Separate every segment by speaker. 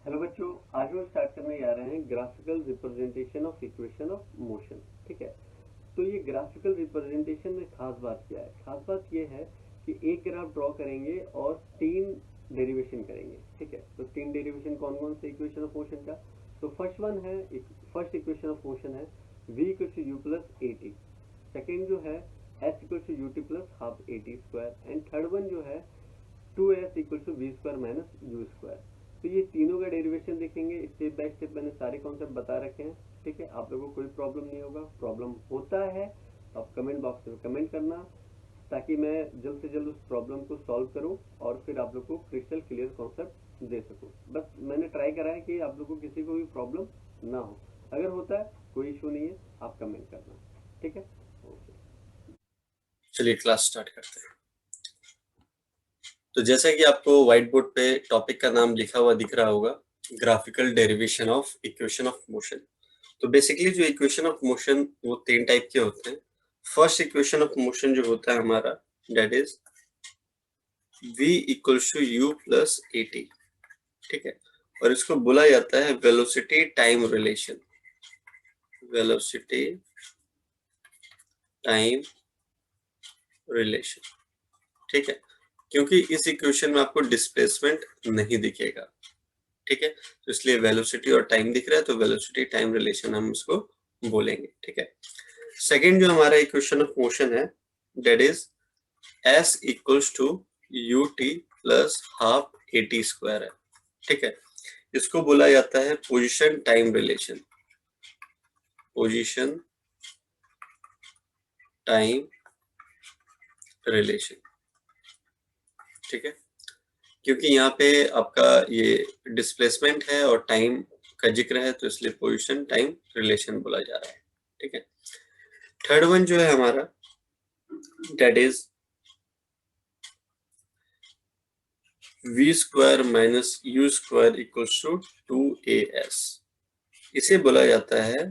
Speaker 1: Hello बच्चों, आज हम स्टार्ट करने जा रहे हैं graphical representation of equation of motion. ठीक है। तो ये ग्राफिकल रिप्रेजेंटेशन में खास बात क्या है? खास बात ये है कि एक ग्राफ ड्रॉ करेंगे और तीन डेरिवेशन करेंगे। ठीक है। तो तीन डेरिवेशन कौन कौन से इक्वेशन ऑफ मोशन का? तो फर्स्ट इक्वेशन ऑफ मोशन है v equal to u plus a t. Second जो है h equal to u t plus half a t square. And third one जो है 2s equal to v square minus u square. तो ये तीनों का derivation देखेंगे स्टेप बाय स्टेप। मैंने सारे कॉन्सेप्ट बता रखे हैं। ठीक है। आप लोगों को कोई प्रॉब्लम नहीं होगा। प्रॉब्लम होता है तो आप कमेंट बॉक्स में कमेंट करना, ताकि मैं जल्द से जल्द उस प्रॉब्लम को सॉल्व करूं और फिर आप लोग को क्रिस्टल क्लियर कॉन्सेप्ट दे सकूं। बस मैंने ट्राई करा है कि आप लोग को किसी को भी प्रॉब्लम ना हो। अगर होता है कोई इशू नहीं है, आप कमेंट करना। ठीक है। ओके,
Speaker 2: चलिए क्लास स्टार्ट करते हैं। तो जैसा कि आपको व्हाइट बोर्ड पे टॉपिक का नाम लिखा हुआ दिख रहा होगा, graphical derivation of equation of motion. तो बेसिकली जो इक्वेशन ऑफ मोशन वो तीन टाइप के होते हैं। फर्स्ट इक्वेशन ऑफ मोशन जो होता है हमारा, that is v equals to u plus a t. ठीक है। और इसको बोला जाता है velocity time relation. Velocity time relation. ठीक है। क्योंकि इस इक्वेशन में आपको डिस्प्लेसमेंट नहीं दिखेगा। ठीक है। तो इसलिए वेलोसिटी और टाइम दिख रहा है, तो वेलोसिटी टाइम रिलेशन हम इसको बोलेंगे। ठीक है। सेकेंड जो हमारा इक्वेशन ऑफ मोशन है, that is s equals to u t plus half a t square है। ठीक है। इसको बोला जाता है position time relation. Position time relation. ठीक है। क्योंकि यहाँ पे आपका ये डिस्प्लेसमेंट है और टाइम का जिक्र है, तो इसलिए पोजिशन टाइम रिलेशन बोला जा रहा है। ठीक है। थर्ड वन जो है हमारा, that is v square minus u square equals to 2as। इसे बोला जाता है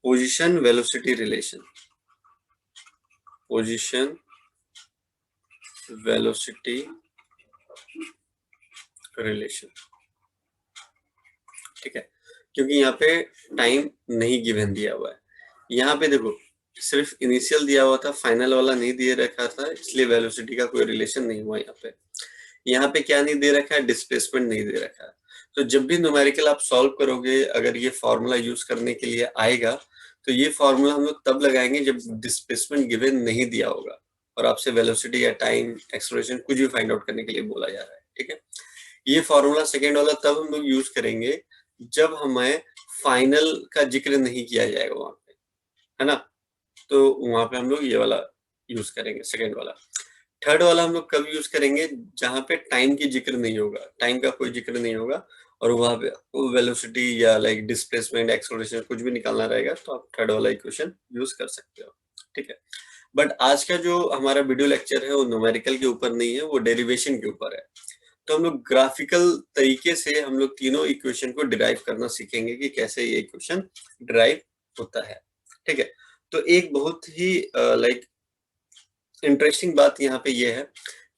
Speaker 2: position velocity relation. Position velocity relation. ठीक है। क्योंकि यहाँ पे टाइम नहीं गिवन दिया हुआ है। यहाँ पे देखो, सिर्फ इनिशियल दिया हुआ था, फाइनल वाला नहीं दिए रखा था, इसलिए वेलोसिटी का कोई रिलेशन नहीं हुआ यहाँ पे। यहाँ पे क्या नहीं दे रखा है? डिस्प्लेसमेंट नहीं दे रखा है। तो जब भी न्यूमेरिकल आप सॉल्व करोगे, अगर ये फॉर्मूला यूज करने के लिए आएगा, तो ये फॉर्मूला हम लोग तब लगाएंगे जब डिस्प्लेसमेंट गिवन नहीं दिया होगा और आपसे वेलोसिटी या टाइम एक्सेलरेशन कुछ भी फाइंड आउट करने के लिए बोला जा रहा है। ठीक है। ये फॉर्मूला सेकेंड वाला तब हम लोग यूज करेंगे जब हमें फाइनल का जिक्र नहीं किया जाएगा वहां पे, है ना। तो वहां पे हम लोग ये वाला यूज करेंगे, सेकेंड वाला। थर्ड वाला हम लोग कब यूज करेंगे? जहां पे टाइम की जिक्र नहीं होगा, टाइम का कोई जिक्र नहीं होगा और वहां पे वेलोसिटी या लाइक डिस्प्लेसमेंट एक्सेलरेशन कुछ भी निकालना रहेगा, तो आप थर्ड वाला इक्वेशन यूज कर सकते हो। ठीक है। बट आज का जो हमारा वीडियो लेक्चर है वो न्यूमेरिकल के ऊपर नहीं है, वो डेरिवेशन के ऊपर है। तो हम लोग ग्राफिकल तरीके से हम लोग तीनों इक्वेशन को डिराइव करना सीखेंगे कि कैसे ये इक्वेशन डिराइव होता है। ठीक है। तो एक बहुत ही लाइक इंटरेस्टिंग बात यहाँ पे ये है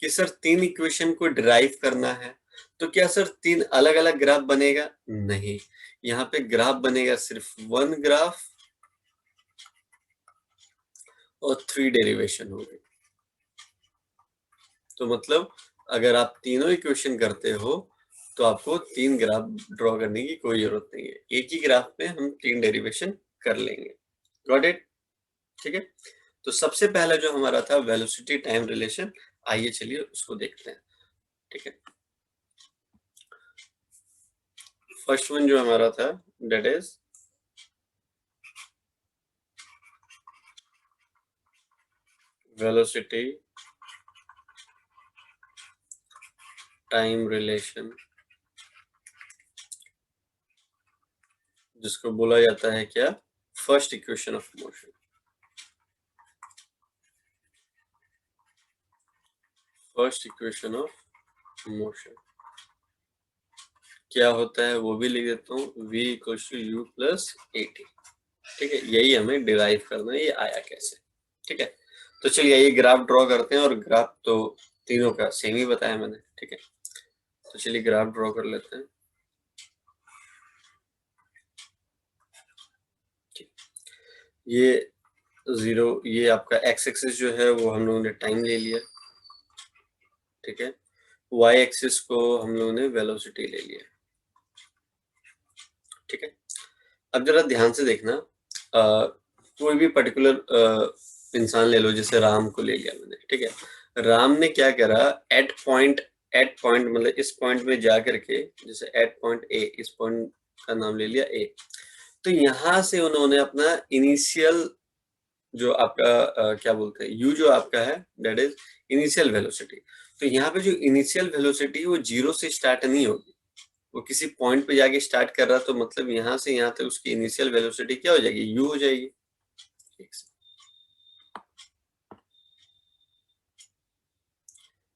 Speaker 2: कि सर तीन इक्वेशन को डिराइव करना है, तो क्या सर तीन अलग अलग ग्राफ बनेगा? नहीं, यहाँ पे ग्राफ बनेगा सिर्फ वन ग्राफ और थ्री डेरिवेशन होगी। तो मतलब अगर आप तीनों इक्वेशन करते हो तो आपको तीन ग्राफ ड्रॉ करने की कोई जरूरत नहीं है, एक ही ग्राफ में हम तीन डेरिवेशन कर लेंगे। Got it? ठीक है। तो सबसे पहला जो हमारा था वेलोसिटी टाइम रिलेशन, आइए चलिए उसको देखते हैं। ठीक है। फर्स्ट वन जो हमारा था, that is velocity time relation, जिसको बोला जाता है क्या? First equation of motion. First equation of motion क्या होता है वो भी लिख देता हूँ, v equals to u plus a t. ठीक है। यही हमें डिराइव करना है, ये आया कैसे। ठीक है। तो चलिए ये ग्राफ ड्रॉ करते हैं, और ग्राफ तो तीनों का सेम ही बताया मैंने। ठीक है। तो चलिए ग्राफ ड्रॉ कर लेते हैं। ये 0, ये आपका एक्स एक्सिस जो है वो हम लोगों ने टाइम ले लिया, ठीक है। वाई एक्सिस को हम लोगों ने वेलोसिटी ले लिया, ठीक है। अब जरा ध्यान से देखना, कोई भी पर्टिकुलर इंसान ले लो, जैसे राम को ले लिया मैंने, ठीक है। राम ने क्या करा, एट पॉइंट मतलब इस पॉइंट में जा करके, जैसे एट पॉइंट ए, इस पॉइंट का नाम ले लिया ए, तो यहां से उन्होंने अपना इनिशियल जो आपका क्या बोलते हैं, यू जो आपका है, दैट इज इनिशियल वेलोसिटी। तो यहाँ पे जो इनिशियल वेलोसिटी वो 0 से स्टार्ट नहीं होगी, वो किसी पॉइंट पे जाके स्टार्ट कर रहा, तो मतलब यहाँ से यहाँ तक उसकी इनिशियल वेलोसिटी क्या हो जाएगी, यू हो जाएगी।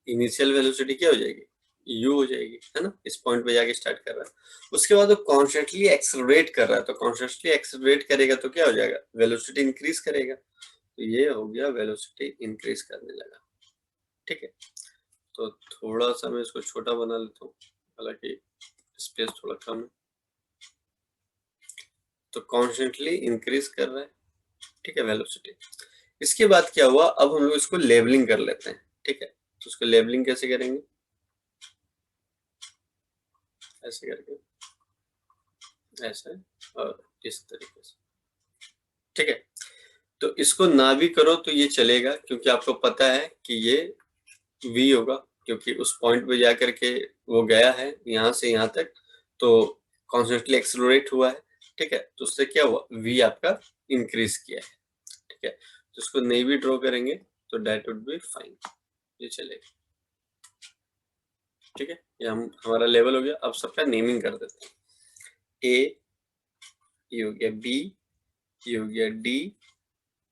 Speaker 2: इनिशियल वेलोसिटी क्या हो जाएगी, यू हो जाएगी, है ना। इस पॉइंट पे जाके स्टार्ट कर रहा है, उसके बाद वो कॉन्स्टेंटली एक्सेलरेट कर रहा है, तो कॉन्स्टेंटली एक्सेलरेट करेगा तो क्या हो जाएगा, वेलोसिटी इंक्रीज करेगा। तो ये हो गया वेलोसिटी इंक्रीज करने लगा, ठीक है। तो थोड़ा सा मैं इसको छोटा बना लेता हूँ, हालांकि स्पेस थोड़ा कम है। तो कॉन्स्टेंटली इंक्रीज कर रहा है, ठीक है, वेलोसिटी। इसके बाद क्या हुआ, अब हम लोग इसको लेबलिंग कर लेते हैं, ठीक है। तो उसको लेबलिंग कैसे करेंगे, ऐसे करके, ऐसे और इस तरीके से, ठीक है। तो इसको ना भी करो तो ये चलेगा, क्योंकि आपको पता है कि ये v होगा, क्योंकि उस पॉइंट पे जाकर के वो गया है यहाँ से यहाँ तक, तो कॉन्स्टेंटली एक्सेलरेट हुआ है, ठीक है। तो उससे क्या हुआ, v आपका इंक्रीज किया है, ठीक है। तो इसको नहीं भी ड्रॉ करेंगे तो दैट वुड बी फाइन, ये चलेगा, ठीक है। ये हमारा लेवल हो गया। अब सबका नेमिंग कर देते हैं, ए, ये हो गया बी, ये हो गया डी,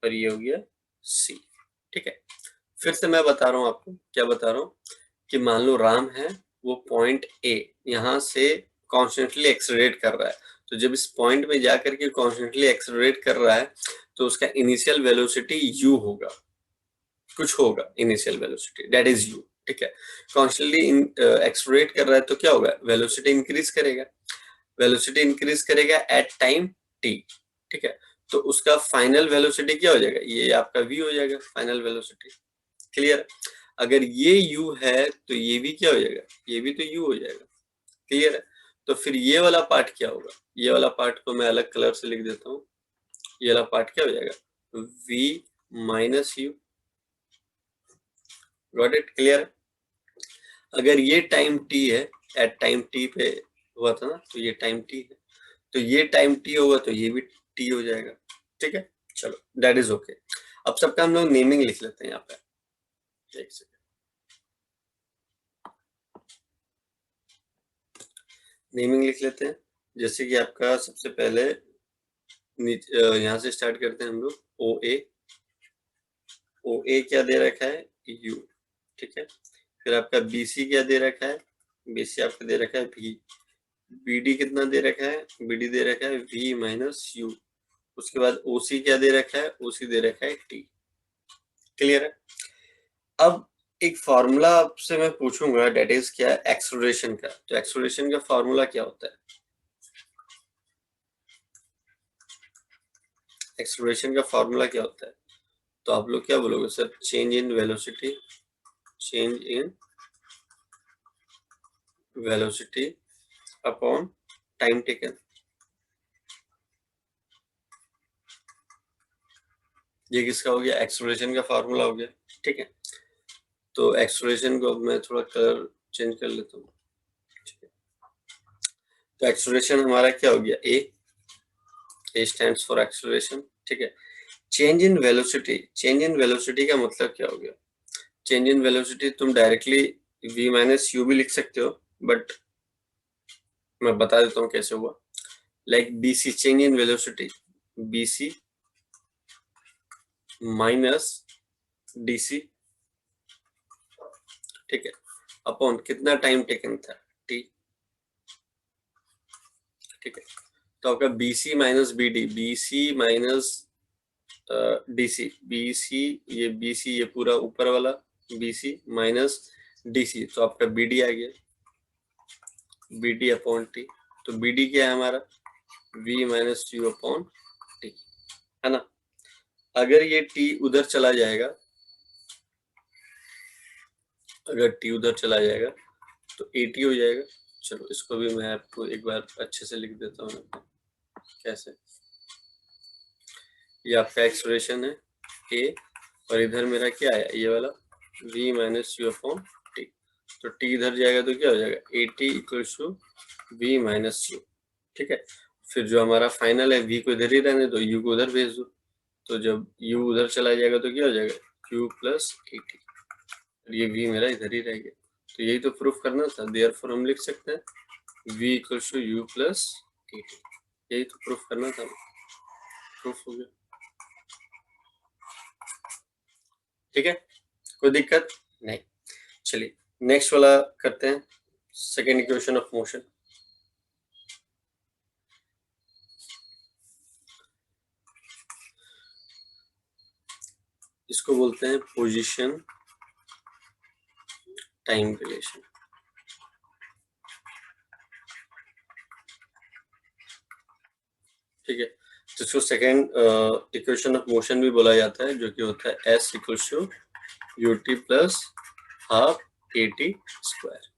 Speaker 2: और ये हो गया सी, ठीक है। फिर से मैं बता रहा हूँ आपको, क्या बता रहा हूँ, कि मान लो राम है, वो पॉइंट ए यहाँ से कॉन्स्टेंटली एक्सेलरेट कर रहा है, तो जब इस पॉइंट में जाकर के कॉन्स्टेंटली एक्सेलरेट कर रहा है, तो उसका इनिशियल वेलोसिटी यू होगा, कुछ होगा initial velocity, that is you, ठीक है। कॉन्स्टेंटली एक्सेलरेट कर रहा है तो क्या होगा, वेलोसिटी इंक्रीज करेगा, वेलोसिटी इंक्रीज करेगा एट टाइम टी, ठीक है। तो उसका फाइनल वेलोसिटी क्या हो जाएगा, ये आपका v हो जाएगा, फाइनल वेलोसिटी, क्लियर। अगर ये u है तो ये भी क्या हो जाएगा, ये भी तो u हो जाएगा, क्लियर है। तो फिर ये वाला पार्ट क्या होगा, ये वाला पार्ट को मैं अलग कलर से लिख देता हूँ, ये वाला पार्ट क्या हो जाएगा, v minus you, got it, clear. अगर ये टाइम t है, एट टाइम t पे हुआ था ना, तो ये टाइम t है, तो ये टाइम t होगा तो ये भी t हो जाएगा, ठीक है। चलो दैट इज ओके। अब सबका हम लोग नेमिंग लिख लेते हैं यहाँ पे, एक सेकंड, नेमिंग लिख लेते हैं। जैसे कि आपका सबसे पहले यहाँ से स्टार्ट करते हैं हम लोग, ओ ए, ओ ए क्या दे रखा है, यू, ठीक है। फिर आपका बी सी क्या दे रखा है, बी सी आपका दे रखा है भी, बी डी कितना दे रखा है, बी डी दे रखा है v माइनस यू। उसके बाद ओ सी क्या दे रखा है, ओ सी दे रखा है टी, क्लियर है। अब एक फॉर्मूला आपसे मैं पूछूंगा, डेट इज क्या है, एक्सेलरेशन का। तो एक्सेलरेशन का फॉर्मूला क्या होता है, एक्सेलरेशन का फॉर्मूला क्या होता है, तो आप लोग क्या बोलोगे sir, change in velocity, change in velocity upon time taken. ये किसका हो गया, एक्सेलरेशन का फॉर्मूला हो गया, ठीक है। तो एक्सेलरेशन को अब मैं थोड़ा कलर चेंज कर लेता हूँ, ठीक है। तो एक्सेलरेशन हमारा क्या हो गया, ए स्टैंड्स फॉर एक्सेलरेशन, ठीक है। Change in velocity, change in velocity का मतलब क्या हो गया, चेंज इन वेलोसिटी तुम डायरेक्टली v माइनस यू भी लिख सकते हो, बट मैं बता देता हूँ कैसे हुआ। Like B C, change in velocity B C minus D C, ठीक है, अपॉन कितना टाइम टेकन था, टी, ठीक है। तो आपका B C minus B D, B C minus D C, B C, ये बी सी, ये पूरा ऊपर वाला B C minus D C, तो आपका बी डी आ गया, बी डी अपॉन टी। तो बी डी क्या है हमारा, v minus u upon t, है ना। अगर ये t उधर चला जाएगा, अगर t उधर चला जाएगा तो at हो जाएगा। चलो इसको भी मैं आपको एक बार अच्छे से लिख देता हूँ। कैसे, ये आपका एक्सप्रेशन है a और इधर मेरा क्या आया, ये वाला v minus u upon t. तो t इधर जाएगा तो क्या हो जाएगा, at equals to v minus u. ठीक है, फिर जो हमारा फाइनल है v को इधर ही रहने दो, u को उधर भेज दो। तो जब u उधर चला जाएगा तो क्या हो जाएगा, q प्लस at, और ये v मेरा इधर ही रह गया। तो यही तो प्रूफ करना था, देयरफॉर हम लिख सकते हैं v equals to u plus at। यही तो प्रूफ करना था, प्रूफ हो गया। ठीक है, कोई दिक्कत नहीं। चलिए नेक्स्ट वाला करते हैं, सेकेंड इक्वेशन ऑफ मोशन। इसको बोलते हैं पोजीशन टाइम रिलेशन। ठीक है, तो इसको सेकेंड इक्वेशन ऑफ मोशन भी बोला जाता है, जो कि होता है s equals to u t plus half a t square.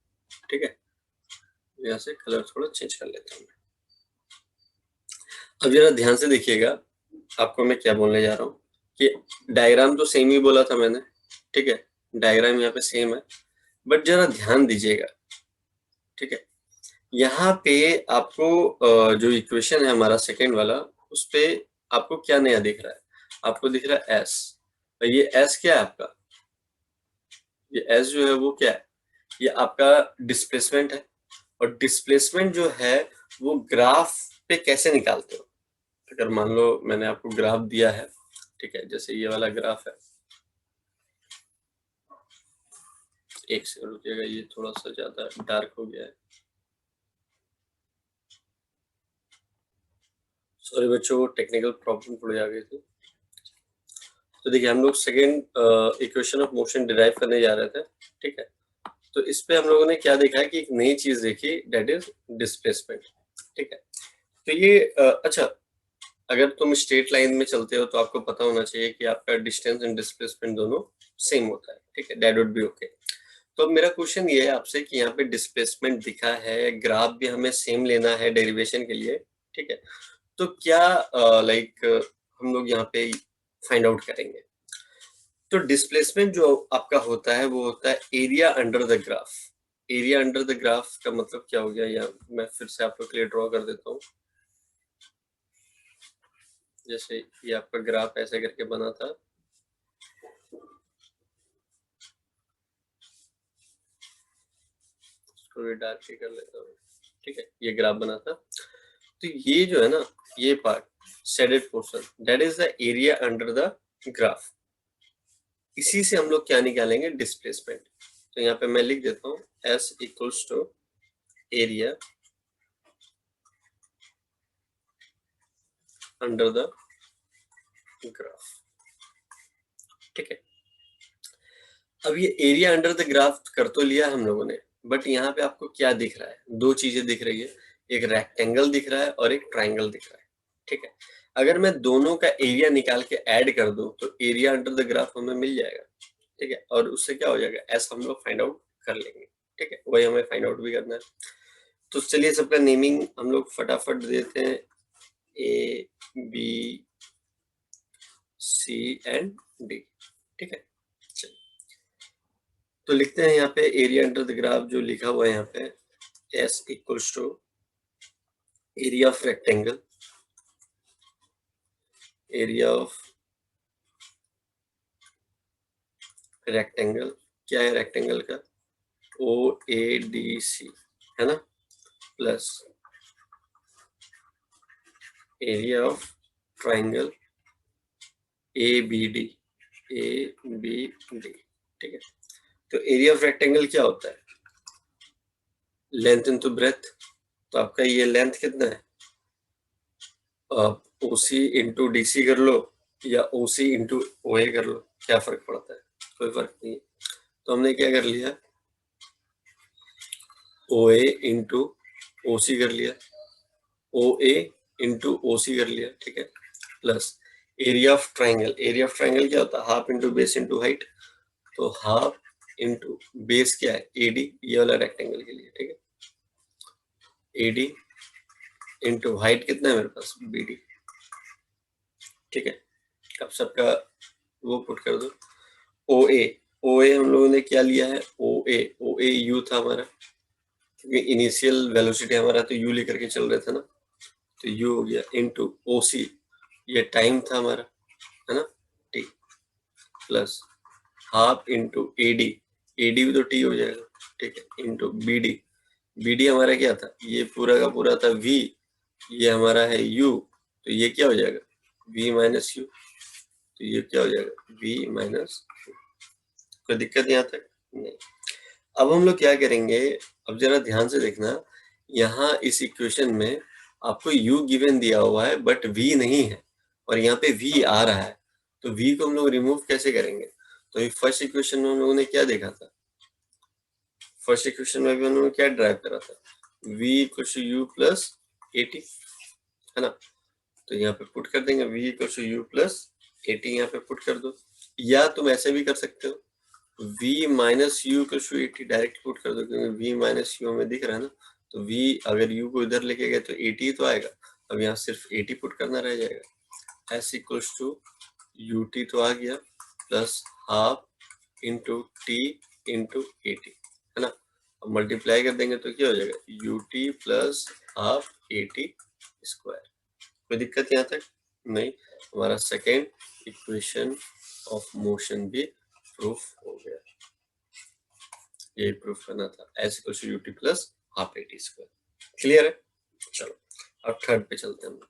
Speaker 2: ठीक है, यहाँ से कलर थोड़ा चेंज कर लेता हूँ। अब जरा ध्यान से देखिएगा, आपको मैं क्या बोलने जा रहा हूँ कि डायग्राम तो सेम ही बोला था मैंने। ठीक है, डायग्राम यहाँ पे सेम है, बट जरा ध्यान दीजिएगा। ठीक है, यहाँ पे आपको जो इक्वेशन है हमारा सेकेंड वाला, उस पे आपको क्या नया दिख रहा है, आपको दिख रहा है s। और ये s क्या है आपका, ये s जो है वो क्या है, ये आपका डिस्प्लेसमेंट है। और डिस्प्लेसमेंट जो है वो ग्राफ पे कैसे निकालते हो, अगर मान लो मैंने आपको ग्राफ दिया है, ठीक है, जैसे ये वाला ग्राफ है, एक से रुकिएगा, ये थोड़ा सा ज्यादा डार्क हो गया है, सॉरी बच्चों, टेक्निकल प्रॉब्लम थोड़ी आ गई थी। तो देखिए हम लोग second equation of motion derive करने जा रहे थे। ठीक है, तो इस पे हम लोगों ने क्या देखा है कि एक नई चीज देखी, डेट इज डिस्प्लेसमेंट। ठीक है, तो ये अच्छा, अगर तुम स्ट्रेट लाइन में चलते हो तो आपको पता होना चाहिए कि आपका डिस्टेंस एंड डिस्प्लेसमेंट दोनों सेम होता है। ठीक है, दैट वुड बी ओके। तो मेरा क्वेश्चन ये है आपसे कि यहाँ पे डिस्प्लेसमेंट दिखा है, ग्राफ भी हमें सेम लेना है डेरिवेशन के लिए। ठीक है, तो क्या लाइक हम लोग यहाँ पे फाइंड आउट करेंगे। तो डिस्प्लेसमेंट जो आपका होता है वो होता है area under the graph. Area under the graph का मतलब क्या हो गया, या मैं फिर से आप लोग के लिए ड्रॉ कर देता हूँ। जैसे ये आपका ग्राफ ऐसे करके बना था, इसको भी डार्क ही कर लेता हूँ। ठीक है, ये ग्राफ बना था, तो ये जो है ना, ये part shaded portion, that is the area under the graph. इसी से हम लोग क्या निकालेंगे, डिस्प्लेसमेंट। तो यहाँ पे मैं लिख देता हूँ S equals to area under the graph. ठीक है, अब ये एरिया अंडर द ग्राफ कर तो लिया हम लोगों ने, बट यहाँ पे आपको क्या दिख रहा है, दो चीजें दिख रही है, एक रेक्टेंगल दिख रहा है और एक ट्राइंगल दिख रहा है। ठीक है, अगर मैं दोनों का एरिया निकाल के ऐड कर दूं तो एरिया अंडर द ग्राफ हमें मिल जाएगा। ठीक है, और उससे क्या हो जाएगा, एस हम लोग फाइंड आउट कर लेंगे। ठीक है, वही हमें फाइंड आउट भी करना है। तो चलिए सबका नेमिंग हम लोग फटाफट देते हैं, A B C and D. ठीक है, चलिए तो लिखते हैं यहाँ पे एरिया अंडर द ग्राफ जो लिखा हुआ है यहाँ पे, S equals to area of rectangle, area of rectangle, क्या है रेक्टेंगल का, ओ ए डी सी है ना, plus area of triangle A B D, A B D. ठीक है, तो एरिया ऑफ रेक्टेंगल क्या होता है, लेंथ इनटू ब्रेथ। तो आपका ये लेंथ कितना है, आप OC इंटू DC कर लो या OC इंटू OA कर लो, क्या फर्क पड़ता है, कोई फर्क नहीं है। तो हमने क्या कर लिया, OA इंटू OC कर लिया, OA इंटू OC कर लिया। ठीक है, प्लस एरिया ऑफ ट्राइंगल क्या होता है? Half into base into height. तो हाफ इंटू बेस क्या है? एडी, ये वाला रेक्टेंगल के लिए, ठीक है। एडी इंटू हाइट कितना है मेरे पास? बीडी, ठीक है। अब सबका वो पुट कर दो। ओ ए हम लोगों ने क्या लिया है? ओ ए यू था हमारा, क्योंकि इनिशियल वेलोसिटी हमारा तो यू लेकर के चल रहे थे ना, तो यू हो गया इंटू ओ सी, ये टाइम था हमारा, है ना, t, plus half into A D, A D भी तो टी हो जाएगा, ठीक है, इंटू बीडी, बीडी हमारा क्या था? ये पूरा का पूरा था वी, ये हमारा है यू, तो ये क्या हो जाएगा? वी माइनस यू, तो ये क्या हो जाएगा? वी माइनस, कोई दिक्कत यहाँ तक नहीं। अब हम लोग क्या करेंगे? अब जरा ध्यान से देखना, यहाँ इस इक्वेशन में आपको u गिवन दिया हुआ है बट v नहीं है, और यहाँ पे v आ रहा है, तो v को हम लोग रिमूव कैसे करेंगे? तो फर्स्ट इक्वेशन में हम लोगों ने क्या देखा था? फर्स्ट इक्वेशन में भी हम लोगों ने क्या ड्राइव करा था? v equals to u plus a t, है ना, तो यहाँ पे पुट कर देंगे v equals to u plus a t, यहाँ पे पुट कर दो, या तुम ऐसे भी कर सकते हो, v minus u equal to a t, direct put कर दो, क्योंकि v माइनस यू हमें दिख रहा है ना, तो v अगर u को इधर लेके गए तो 80 तो आएगा, अब यहाँ सिर्फ 80 पुट करना रह जाएगा। s इक्वल्स टू ut तो आ गया, plus half into T into eighty, है ना, अब मल्टीप्लाई कर देंगे तो क्या हो जाएगा? ut plus half a t square. कोई दिक्कत यहाँ तक नहीं? हमारा सेकेंड इक्वेशन ऑफ मोशन भी प्रूफ हो गया। यही प्रूफ करना था, S equals to u t plus half a t square. Clear है? चलो अब थर्ड पे चलते हैं हम।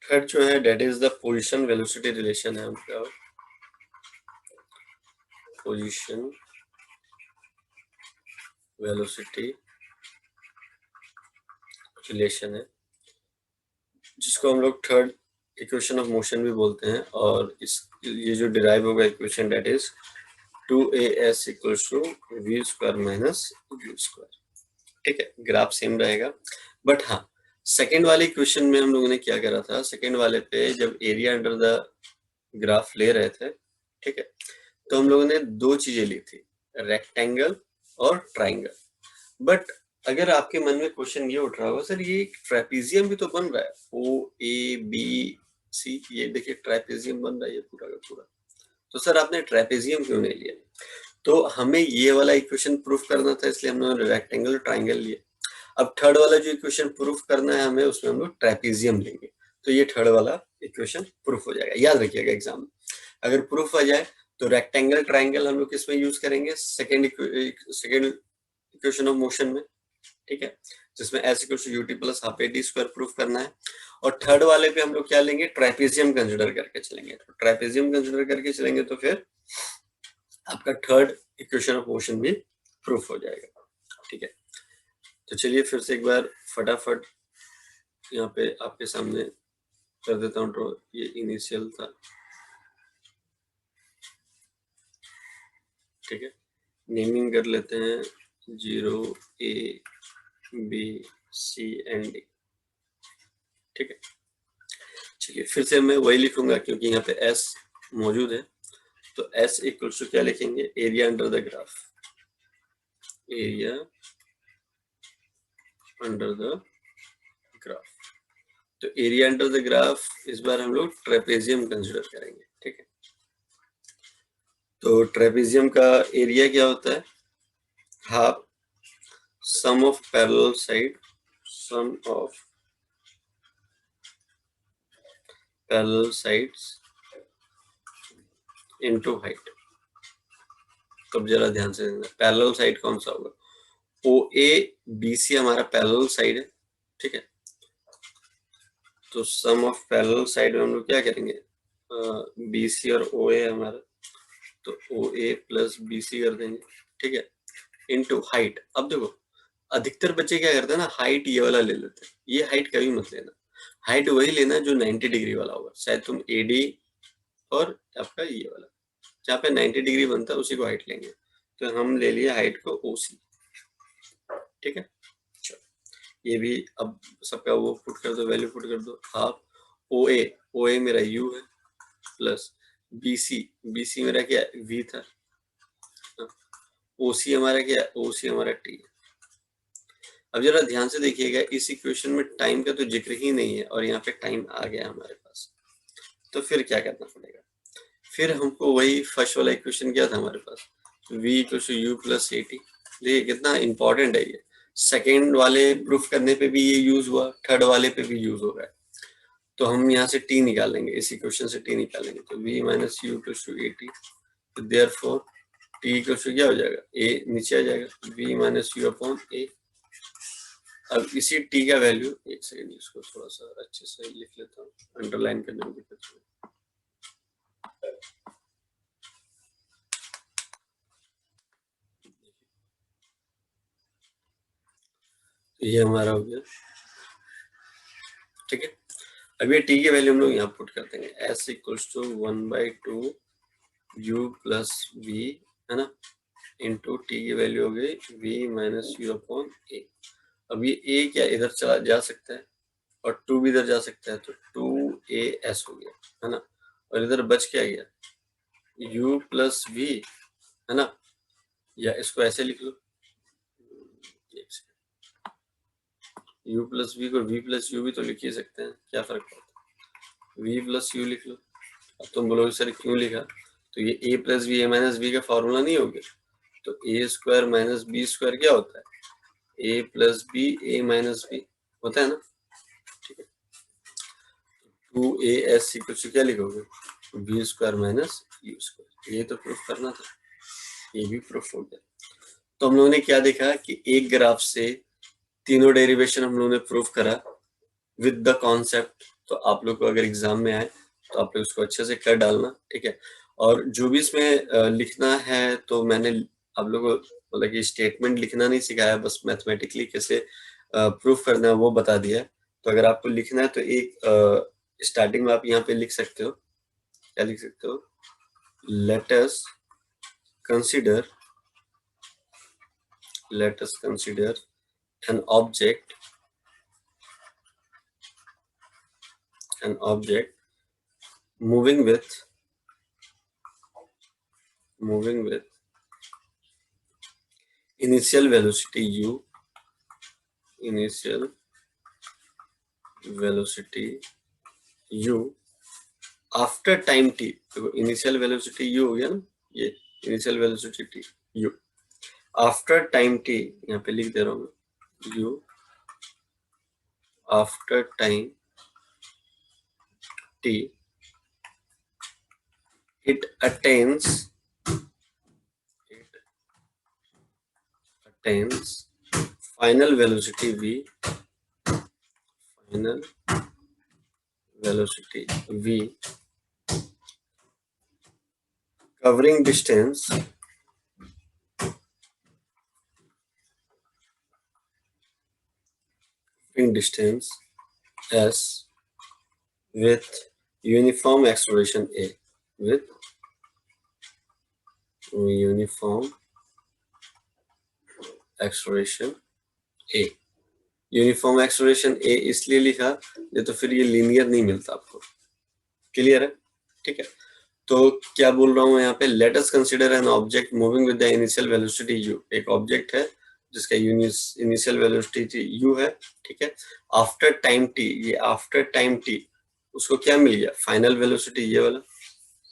Speaker 2: थर्ड जो है that is the position velocity relation है हमका, पोजीशन वेलोसिटी रिलेशन है, जिसको हम लोग थर्ड इक्वेशन ऑफ मोशन भी बोलते हैं, और इस ये जो डिराइव होगा equation that is 2as equals to v square minus u square, ठीक है। ग्राफ सेम रहेगा, बट हाँ सेकेंड वाले इक्वेशन में हम लोगों ने क्या करा था? सेकेंड वाले पे जब एरिया अंडर द ग्राफ ले रहे थे, ठीक है, तो हम लोगों ने दो चीजें ली थी, रेक्टेंगल और ट्राइंगल। बट अगर आपके मन में क्वेश्चन ये उठ रहा होगा, सर ये ट्रेपेजियम भी तो बन रहा है, ओ ए बी सी, ये देखिए ट्रेपेजियम बन रहा है ये पूरा का पूरा, तो सर आपने ट्रेपेजियम क्यों नहीं लिया? तो हमें ये वाला इक्वेशन प्रूफ करना था, इसलिए हमने रेक्टेंगल ट्राइंगल लिया। अब थर्ड वाला जो इक्वेशन प्रूफ करना है हमें, उसमें हम लोग ट्रेपेजियम लेंगे, तो ये थर्ड वाला इक्वेशन प्रूफ हो जाएगा। याद रखिएगा एग्जाम में अगर प्रूफ आ जाए तो रेक्टेंगल ट्राइंगल हम लोग किसमें यूज करेंगे? सेकेंड इक्वेशन ऑफ मोशन में, ठीक है, जिसमें S equal to u t plus half a t square proof करना है। और थर्ड वाले पे हम लोग क्या लेंगे? ट्रेपेजियम कंसिडर करके चलेंगे। तो ट्रेपेजियम कंसिडर करके चलेंगे तो फिर आपका थर्ड इक्वेशन ऑफ मोशन भी प्रूफ हो जाएगा, ठीक है। तो चलिए फिर से एक बार फटाफट यहाँ पे आपके सामने कर देता हूँ ड्रॉ। ये इनिशियल था, ठीक है, नेमिंग कर लेते हैं 0 A B C and D, ठीक है। चलिए फिर से मैं वही लिखूंगा क्योंकि यहाँ पे S मौजूद है, तो S इक्वल्स टू क्या लिखेंगे? Area under the graph, area under the graph. तो एरिया अंडर द ग्राफ इस बार हम लोग ट्रेपेजियम कंसिडर करेंगे, ठीक है। तो ट्रेपेजियम का एरिया क्या होता है? Half sum of parallel side, sum of parallel sides into height. तो जरा ध्यान से देखना, पैरेलल साइड कौन सा होगा? ओ ए बी सी हमारा पैरेलल साइड है, ठीक है। तो सम ऑफ पैरेलल साइड में हम लोग क्या करेंगे? बी सी और ओ ए हमारा, तो ओ ए प्लस बी सी कर देंगे, ठीक है, इनटू हाइट। अब देखो अधिकतर बच्चे क्या करते हैं ना, हाइट ये वाला ले लेते हैं, ये हाइट कभी मत लेना, हाइट वही लेना जो 90 डिग्री वाला होगा। शायद तुम एडी और आपका ये वाला जहाँ पे 90 डिग्री बनता है उसी को हाइट लेंगे, तो हम ले लिए हाइट को ओसी, ठीक है। चलो ये भी अब सबका वो पुट कर दो, वैल्यू पुट कर दो। हाफ ओ ए मेरा यू है प्लस बी सी मेरा क्या है, वी था। ओ सी हमारा क्या है, ओ सी हमारा टी है। अब जरा ध्यान से देखिएगा, इस इक्वेशन में टाइम का तो जिक्र ही नहीं है और यहाँ पे टाइम आ गया हमारे पास। तो फिर क्या करना पड़ेगा, फिर हमको वही फर्स्ट वाला इक्वेशन क्या था हमारे पास, v equals to u plus a t. देखिए कितना इंपॉर्टेंट है ये, सेकेंड वाले प्रूफ करने पे भी ये यूज हुआ, थर्ड वाले पे भी यूज हो रहा है। तो हम यहाँ से t निकालेंगे, इस इक्वेशन से t निकालेंगे, तो v minus u equals to a t. तो देयरफॉर t इक्वल्स टू क्या हो जाएगा, a नीचे आ जाएगा, v minus u upon a। अब इसी t का वैल्यू, एक सेकेंड इसको थोड़ा सा अच्छे से लिख लेता हूँ, अंडरलाइन करने में दिक्कत है। ये हमारा हो गया, ठीक है। अब ये t की वैल्यू हम लोग यहाँ पुट कर देंगे, s equals to 1/2 u plus v, है ना, इंटू t की वैल्यू हो गई v minus u upon a। अब ये a क्या इधर चला जा सकता है और 2 भी इधर जा सकता है, तो 2as हो गया, है ना, और इधर बच क्या गया, u प्लस v, है ना, या इसको ऐसे लिख लो, u प्लस v को v प्लस u भी तो लिख ही सकते हैं, क्या फर्क पड़ता है, v प्लस u लिख लो। अब तुम बोलोगे सर क्यों लिखा, तो ये a plus b a minus b का फॉर्मूला नहीं हो गया, तो a square minus b square क्या होता है, a plus b a minus b होता है ना, ठीक है। 2as इक्वल टू क्या लिखोगे, b square minus u square, ये तो प्रूफ करना था, ये भी प्रूफ हो गया। तो हम लोगों ने क्या देखा कि एक ग्राफ से तीनों डेरिवेशन हम लोगों ने प्रूफ करा विद द कॉन्सेप्ट। तो आप लोग को अगर एग्जाम में आए तो आप लोग उसको अच्छे से कर डालना, ठीक है। और जो भी इसमें लिखना है, तो मैंने आप लोग को मतलब कि स्टेटमेंट लिखना नहीं सिखाया, बस मैथमेटिकली कैसे प्रूफ करना है वो बता दिया। तो अगर आपको लिखना है तो एक स्टार्टिंग में आप यहाँ पे लिख सकते हो, क्या लिख सकते हो, let us consider an object moving with initial velocity u after time t। देखो इनिशियल वेलोसिटी u हो गया ना, ये initial velocity t u after time t, यहाँ पे लिख दे रहा हूँ u after time t, it attains final velocity v covering distance s with uniform acceleration a, uniform acceleration A इसलिए लिखा, ये तो फिर ये लीनियर नहीं मिलता आपको, क्लियर है, ठीक है। तो क्या बोल रहा हूँ यहाँ पे, let us consider an object moving with the initial velocity u। एक ऑब्जेक्ट है जिसका इनिशियल वेलोसिटी u है, ठीक है। आफ्टर टाइम t, ये आफ्टर टाइम t उसको क्या मिल गया, फाइनल वेलोसिटी ये वाला,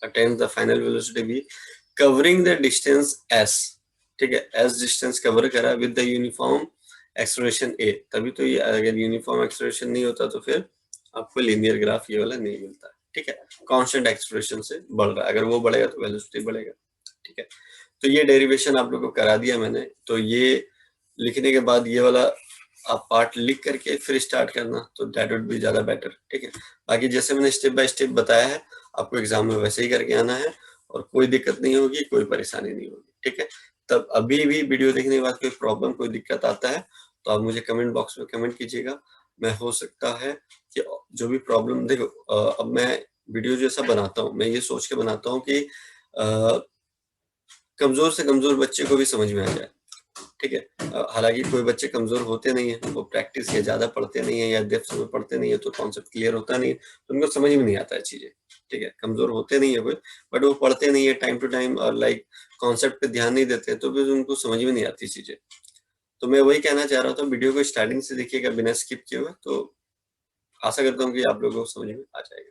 Speaker 2: attains the final velocity v covering the distance s, ठीक है, s डिस्टेंस कवर करा with the uniform acceleration a। तभी तो ये, अगर यूनिफॉर्म एक्सेलरेशन नहीं होता तो फिर आपको लीनियर ग्राफ ये वाला नहीं मिलता, ठीक है। कांस्टेंट एक्सेलरेशन से बढ़ रहा है, अगर वो बढ़ेगा तो वेलोसिटी बढ़ेगा, ठीक है। तो ये डेरिवेशन आप लोगों को करा दिया मैंने, तो ये लिखने के बाद ये वाला आप पार्ट लिख करके फिर स्टार्ट करना, तो दैट वुड बी ज्यादा बेटर, ठीक है। बाकी जैसे मैंने स्टेप बाय स्टेप बताया है, आपको एग्जाम में वैसे ही करके आना है और कोई दिक्कत नहीं होगी, कोई परेशानी नहीं होगी, ठीक है। तब अभी भी वीडियो देखने के बाद कोई प्रॉब्लम, कोई दिक्कत आता है तो आप मुझे कमेंट बॉक्स में कमेंट कीजिएगा। मैं हो सकता है कि जो भी प्रॉब्लम, देखो अब मैं वीडियो जैसा बनाता हूँ, मैं ये सोच के बनाता हूँ कि कमजोर से कमजोर बच्चे को भी समझ में आ जाए, ठीक है। हालांकि कोई बच्चे कमजोर होते नहीं है, वो प्रैक्टिस या ज्यादा पढ़ते नहीं है या डेप्थ में पढ़ते नहीं है तो कॉन्सेप्ट क्लियर होता नहीं है, तो उनको समझ में नहीं आता है चीजें, ठीक है। कमजोर होते नहीं है कोई, बट वो पढ़ते नहीं है टाइम टू टाइम और लाइक कॉन्सेप्ट पे ध्यान नहीं देते, तो फिर उनको समझ में नहीं आती चीजें। तो मैं वही कहना चाह रहा था, वीडियो को स्टार्टिंग से देखिएगा बिना स्किप किए हुए, तो आशा करता हूँ कि आप लोगों को समझ में आ जाएगा।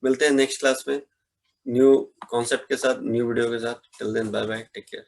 Speaker 2: मिलते हैं नेक्स्ट क्लास में न्यू कॉन्सेप्ट के साथ, न्यू वीडियो के साथ। Till then bye bye, take care.